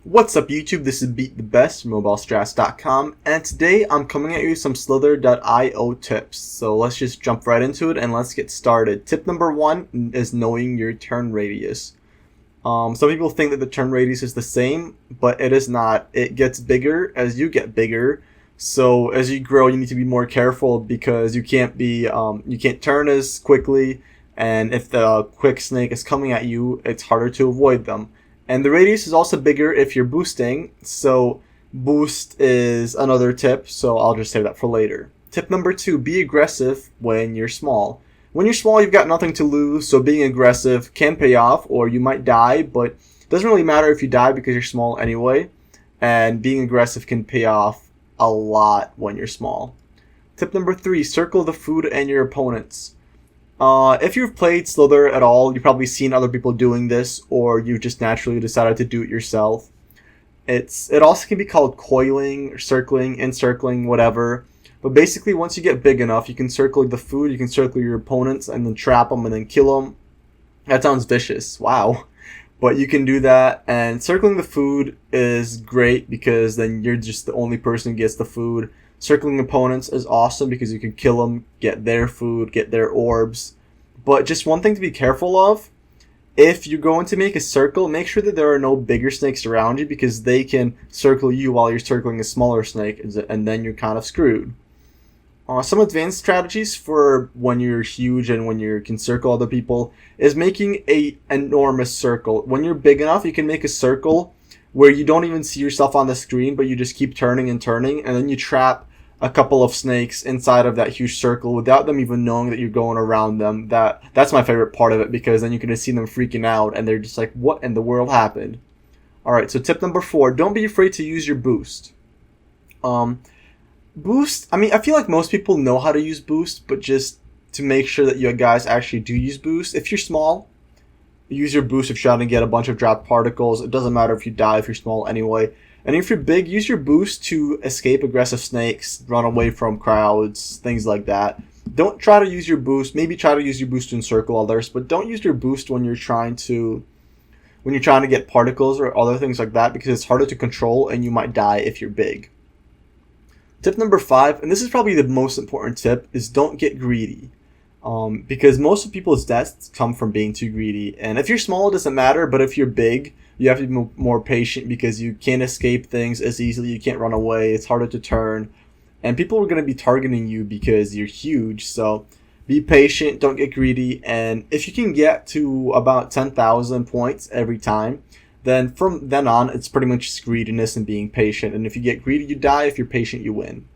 What's up YouTube, this is Beat the Best from MobileStrats.com, and today I'm coming at you with some Slither.io tips. So let's just jump right into it and let's get started. Tip number 1 is knowing your turn radius. Some people think that the turn radius is the same, but it is not. It gets bigger as you get bigger. So as you grow, you need to be more careful because you can't turn as quickly, and if the quick snake is coming at you, it's harder to avoid them. And the radius is also bigger if you're boosting, so boost is another tip, so I'll just save that for later. Tip number 2, be aggressive when you're small. When you're small, you've got nothing to lose, so being aggressive can pay off, or you might die, but it doesn't really matter if you die because you're small anyway, and being aggressive can pay off a lot when you're small. Tip number 3, circle the food and your opponents. If you've played Slither at all, you've probably seen other people doing this, or you just naturally decided to do it yourself. It also can be called coiling, or circling, encircling, whatever. But basically, once you get big enough, you can circle the food, you can circle your opponents, and then trap them and then kill them. That sounds vicious. Wow. But you can do that, and circling the food is great because then you're just the only person who gets the food. Circling opponents is awesome because you can kill them, get their food, get their orbs. But just one thing to be careful of, if you're going to make a circle, make sure that there are no bigger snakes around you because they can circle you while you're circling a smaller snake, and then you're kind of screwed. Some advanced strategies for when you're huge and when you can circle other people is making an enormous circle. When you're big enough, you can make a circle where you don't even see yourself on the screen, but you just keep turning and turning, and then you trap a couple of snakes inside of that huge circle without them even knowing that you're going around them. That's my favorite part of it because then you can just see them freaking out and they're just like, what in the world happened? Alright, so tip number 4, don't be afraid to use your boost. Boost, I feel like most people know how to use boost, but just to make sure that you guys actually do use boost. If you're small, use your boost if you're trying to get a bunch of dropped particles. It doesn't matter if you die if you're small anyway. And if you're big, use your boost to escape aggressive snakes, run away from crowds, things like that. Don't try to use your boost. Maybe try to use your boost to encircle others, but don't use your boost when you're trying to get particles or other things like that because it's harder to control and you might die if you're big. Tip number 5, and this is probably the most important tip, is don't get greedy. Because most of people's deaths come from being too greedy. And if you're small, it doesn't matter, but if you're big, you have to be more patient because you can't escape things as easily, you can't run away, it's harder to turn. And people are going to be targeting you because you're huge, so be patient, don't get greedy, and if you can get to about 10,000 points every time, then from then on, it's pretty much just greediness and being patient. And if you get greedy, you die. If you're patient, you win.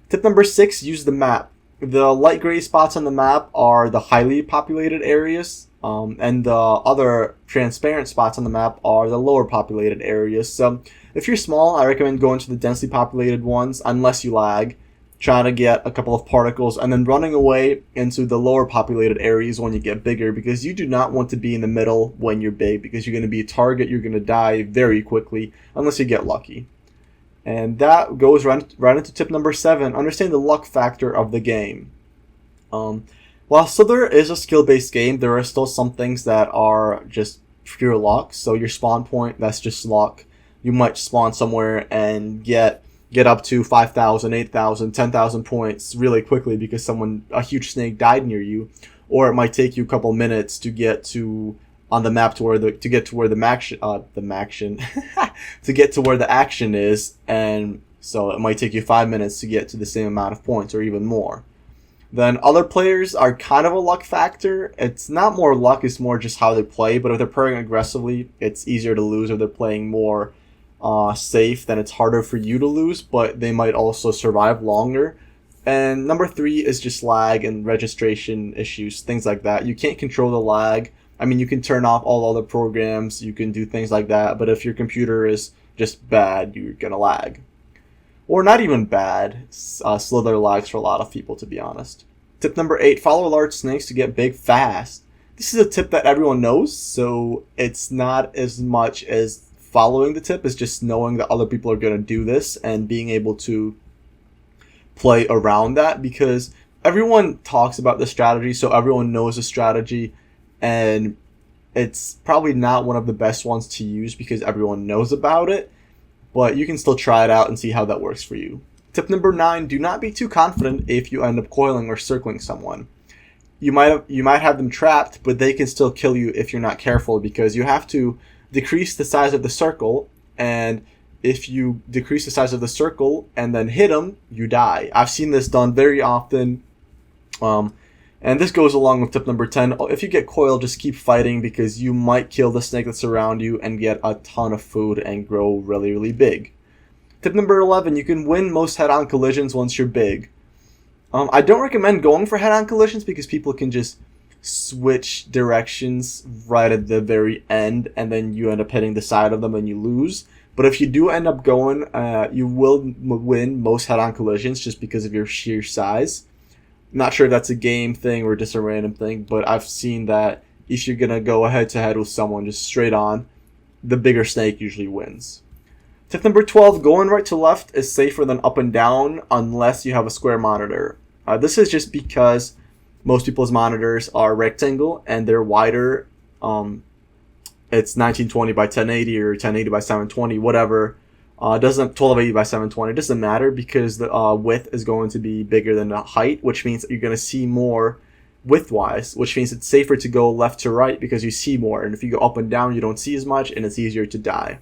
Tip number 6, use the map. The light gray spots on the map are the highly populated areas, and the other transparent spots on the map are the lower populated areas. So if you're small, I recommend going to the densely populated ones unless you lag, trying to get a couple of particles, and then running away into the lower populated areas when you get bigger because you do not want to be in the middle when you're big because you're going to be a target, you're going to die very quickly unless you get lucky. And that goes right into tip number 7. Understand the luck factor of the game. While Slither is a skill-based game, there are still some things that are just pure luck. So your spawn point, that's just luck. You might spawn somewhere and get up to 5,000, 8,000, 10,000 points really quickly because a huge snake died near you. Or it might take you a couple minutes to get to on the map to get to where the action is, and so it might take you 5 minutes to get to the same amount of points or even more. Then other players are kind of a luck factor. It's not more luck, it's more just how they play, but if they're playing aggressively, it's easier to lose. If they're playing more safe, then it's harder for you to lose, but they might also survive longer. And number 3 is just lag and registration issues, things like that. You can't control the lag. You can turn off all other programs, you can do things like that, but if your computer is just bad, you're gonna lag. Or not even bad, Slither lags for a lot of people, to be honest. Tip number 8, follow large snakes to get big fast. This is a tip that everyone knows, so it's not as much as following the tip, it's just knowing that other people are gonna do this and being able to play around that because everyone talks about the strategy, so everyone knows the strategy. And It's probably not one of the best ones to use because everyone knows about it, but you can still try it out and see how that works for you. Tip number 9, do not be too confident if you end up coiling or circling someone. You might have them trapped, but they can still kill you if you're not careful, because you have to decrease the size of the circle, and if you decrease the size of the circle and then hit them, you die. I've seen this done very often. And this goes along with tip number 10. If you get coiled, just keep fighting, because you might kill the snake that's around you and get a ton of food and grow really, really big. Tip number 11, you can win most head-on collisions once you're big. I don't recommend going for head-on collisions because people can just switch directions right at the very end, and then you end up hitting the side of them and you lose. But if you do end up going, you will win most head-on collisions just because of your sheer size. Not sure if that's a game thing or just a random thing, but I've seen that if you're going to go head-to-head with someone just straight on, the bigger snake usually wins. Tip number 12, going right to left is safer than up and down unless you have a square monitor. This is just because most people's monitors are rectangle and they're wider. It's 1920 by 1080 or 1080 by 720, whatever. Doesn't 1280 by 720. It doesn't matter because the width is going to be bigger than the height, which means that you're going to see more width-wise, which means it's safer to go left to right because you see more. And if you go up and down, you don't see as much, and it's easier to die.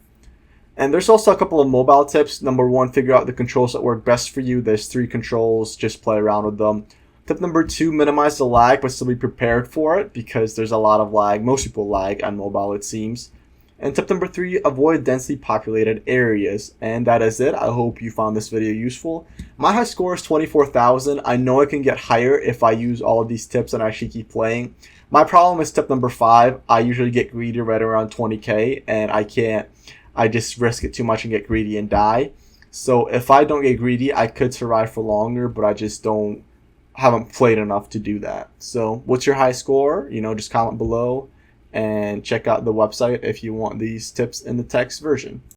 And there's also a couple of mobile tips. Number 1, figure out the controls that work best for you. There's 3 controls. Just play around with them. Tip number 2, minimize the lag, but still be prepared for it because there's a lot of lag. Most people lag on mobile, it seems. And tip number 3, avoid densely populated areas. And that is it. I hope you found this video useful. My high score is 24,000. I know I can get higher if I use all of these tips and actually keep playing. My problem is tip number 5. I usually get greedy right around 20k, and I can't. I just risk it too much and get greedy and die. So if I don't get greedy, I could survive for longer, but I just haven't played enough to do that. So what's your high score? Just comment below and check out the website if you want these tips in the text version.